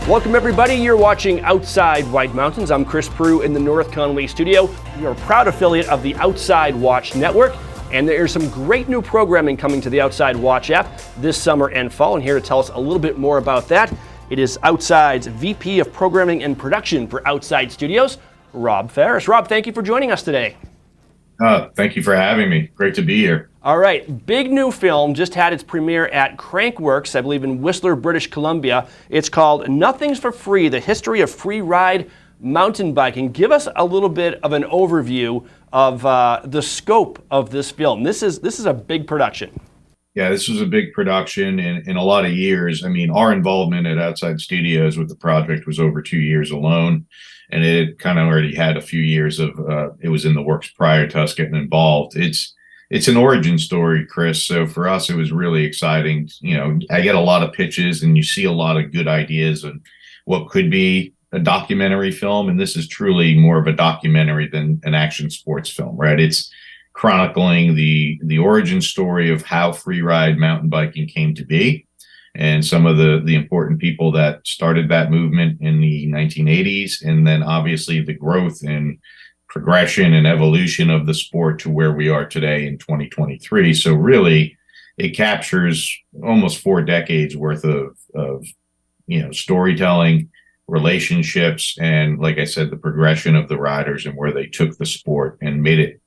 Welcome everybody, you're watching Outside White Mountains. I'm Chris Prue in the North Conway studio. We are a proud affiliate of the Outside Watch Network, and there is some great new programming coming to the Outside Watch app this summer and fall, and here to tell us a little bit more about that, it is Outside's VP of Programming and Production for Outside Studios, Rob Faris. Rob, thank you for joining us today. Thank you for having me. Great to be here. All right, big new film just had its premiere at Crankworks, I believe in Whistler, British Columbia. It's called Nothing's for Free, The History of Free Ride Mountain Biking. Give us a little bit of an overview of the scope of this film. This is a big production. Yeah, this was a big production in a lot of years. I mean, our involvement at Outside Studios with the project was over 2 years alone. And it kind of already had a few years of, it was in the works prior to us getting involved. It's an origin story, Chris. So for us, it was really exciting. You know, I get a lot of pitches and you see a lot of good ideas and what could be a documentary film. And this is truly more of a documentary than an action sports film, right? It's chronicling the origin story of how free ride mountain biking came to be, and some of the important people that started that movement in the 1980s, and then obviously the growth and progression and evolution of the sport to where we are today in 2023. So really, it captures almost 4 decades worth of storytelling, relationships, and like I said, the progression of the riders and where they took the sport and made it,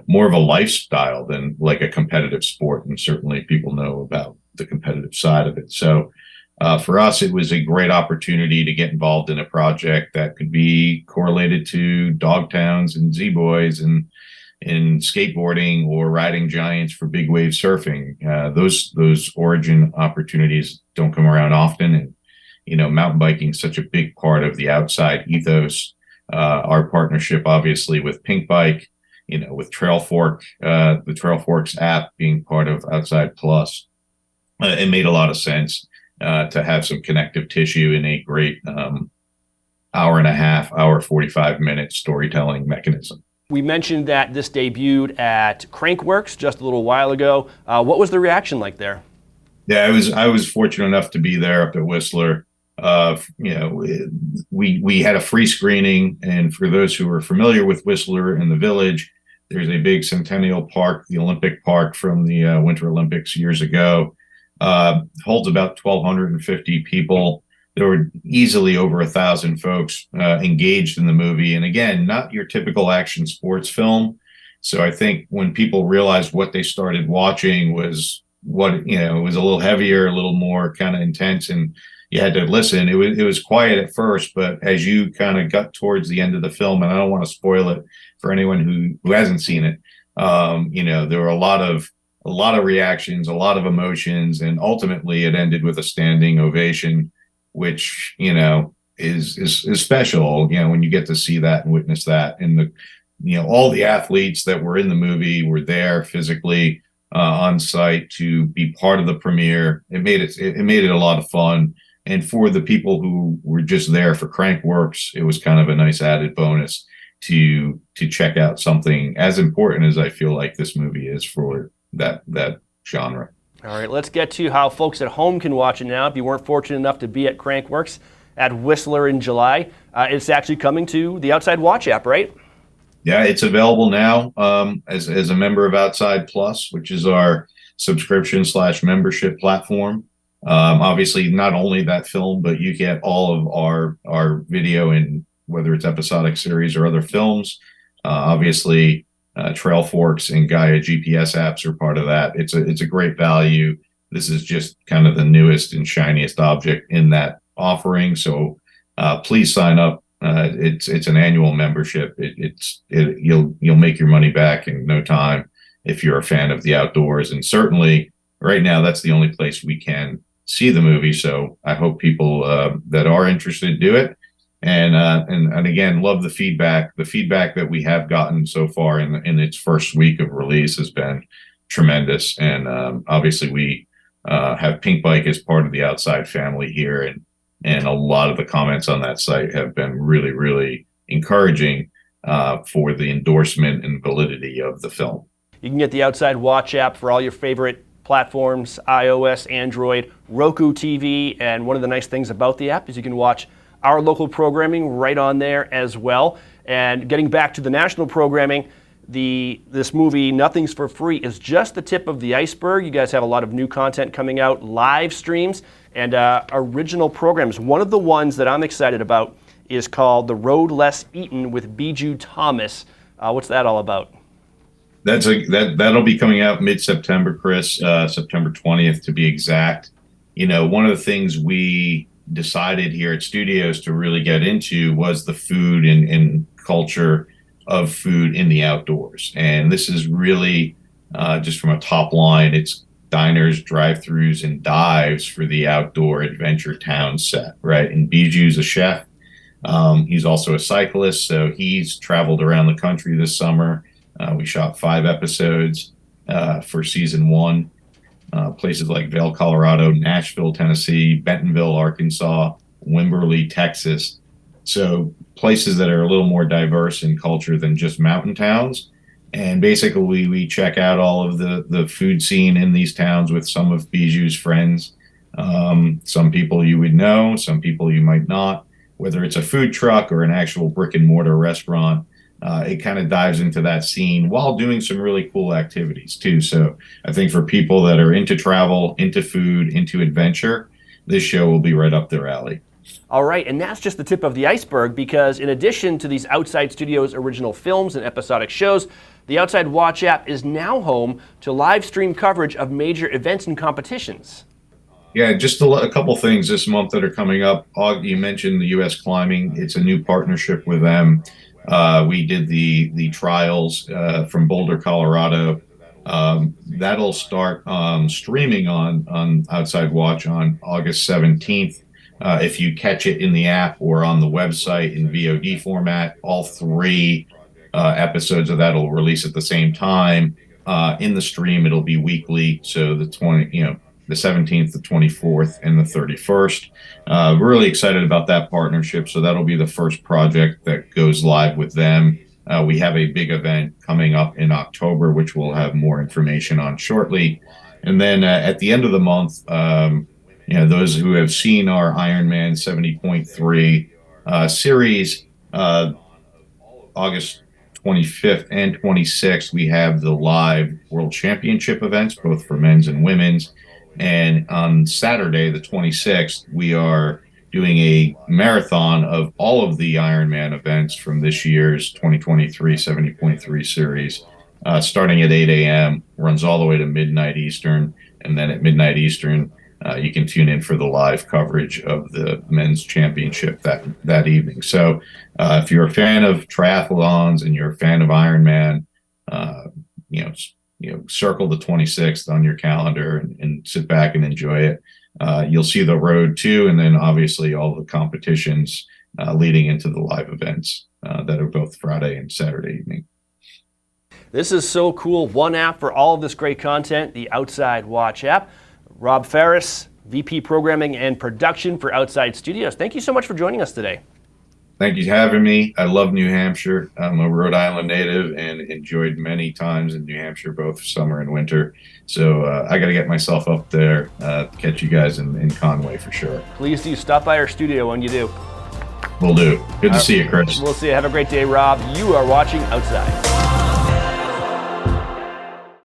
more of a lifestyle than like a competitive sport. And certainly people know about the competitive side of it. So for us, it was a great opportunity to get involved in a project that could be correlated to dog towns and Z-Boys and skateboarding or riding giants for big wave surfing. Those origin opportunities don't come around often. And, mountain biking is such a big part of the Outside ethos. Our partnership, obviously, with Pink Bike, with Trail Fork, the Trail Forks app being part of Outside Plus. It made a lot of sense to have some connective tissue in a great hour and a half, 45-minute storytelling mechanism. We mentioned that this debuted at Crankworks just a little while ago. What was the reaction like there? Yeah, I was fortunate enough to be there up at Whistler. We had a free screening, and for those who are familiar with Whistler and the Village, there's a big Centennial Park, the Olympic Park from the Winter Olympics years ago. Holds about 1,250 people. There were easily over 1,000 folks engaged in the movie. And again, not your typical action sports film. So I think when people realized what they started watching was it was a little heavier, a little more kind of intense, and you had to listen. It was quiet at first, but as you kind of got towards the end of the film, and I don't want to spoil it for anyone who hasn't seen it, there were a lot of reactions, a lot of emotions, and ultimately it ended with a standing ovation, which is special. When you get to see that and witness that, and all the athletes that were in the movie were there physically on site to be part of the premiere. It made it a lot of fun. And for the people who were just there for Crankworks, it was kind of a nice added bonus to check out something as important as I feel like this movie is for that genre. All right, let's get to how folks at home can watch it now. If you weren't fortunate enough to be at Crankworks at Whistler in July, it's actually coming to the Outside Watch app, right? Yeah, it's available now as a member of Outside Plus, which is our subscription/membership platform. Obviously, not only that film, but you get all of our video, in whether it's episodic series or other films. Obviously, Trail Forks and Gaia GPS apps are part of that. It's a great value. This is just kind of the newest and shiniest object in that offering. So please sign up. It's an annual membership. You'll make your money back in no time if you're a fan of the outdoors. And certainly right now, that's the only place we can see the movie. So I hope people that are interested do it. And again, love the feedback. The feedback that we have gotten so far in its first week of release has been tremendous. And obviously, we have Pink Bike as part of the Outside family here, and a lot of the comments on that site have been really, really encouraging for the endorsement and validity of the film. You can get the Outside Watch app for all your favorite platforms, iOS, Android, Roku TV, and one of the nice things about the app is you can watch our local programming right on there as well. And getting back to the national programming, this movie, Nothing's for Free, is just the tip of the iceberg. You guys have a lot of new content coming out, live streams, and original programs. One of the ones that I'm excited about is called The Road Less Eaten with Bijou Thomas. What's that all about? That'll be coming out mid-September, Chris, September 20th to be exact. You know, one of the things we decided here at Studios to really get into was the food and culture of food in the outdoors. And this is really just from a top line, it's diners, drive-throughs, and dives for the outdoor adventure town set, right? And Bijou's a chef. He's also a cyclist, so he's traveled around the country this summer. We shot 5 episodes for season 1. Places like Vail, Colorado, Nashville, Tennessee, Bentonville, Arkansas, Wimberley, Texas. So places that are a little more diverse in culture than just mountain towns. And basically we check out all of the food scene in these towns with some of Bijou's friends. Some people you would know, some people you might not. Whether it's a food truck or an actual brick and mortar restaurant, it kind of dives into that scene while doing some really cool activities too. So I think for people that are into travel, into food, into adventure, this show will be right up their alley. All right, and that's just the tip of the iceberg, because in addition to these Outside Studios original films and episodic shows, the Outside Watch app is now home to live stream coverage of major events and competitions. Yeah, just a couple things this month that are coming up. You mentioned the U.S. Climbing. It's a new partnership with them. We did the trials from Boulder, Colorado. That'll start streaming on Outside Watch on August 17th. If you catch it in the app or on the website in VOD format, all 3 episodes of that will release at the same time. In the stream, it'll be weekly, so the 17th, the 24th, and the 31st. We're really excited about that partnership, so that'll be the first project that goes live with them. We have a big event coming up in October, which we'll have more information on shortly. And then at the end of the month, those who have seen our Ironman 70.3 series, August 25th and 26th, we have the live World Championship events, both for men's and women's. And on Saturday, the 26th, we are doing a marathon of all of the Ironman events from this year's 2023 70.3 series, starting at 8 a.m., runs all the way to midnight Eastern. And then at midnight Eastern, you can tune in for the live coverage of the men's championship that evening. So if you're a fan of triathlons and you're a fan of Ironman, circle the 26th on your calendar and sit back and enjoy it. You'll see the road too, and then obviously all the competitions leading into the live events that are both Friday and Saturday evening. This is so cool. One app for all of this great content, the Outside Watch app. Rob Faris, VP Programming and Production for Outside Studios. Thank you so much for joining us today. Thank you for having me. I love New Hampshire. I'm a Rhode Island native and enjoyed many times in New Hampshire, both summer and winter. So I got to get myself up there, catch you guys in Conway for sure. Please do. Stop by our studio when you do. Will do. Good to see you, Chris. We'll see you. Have a great day, Rob. You are watching Outside.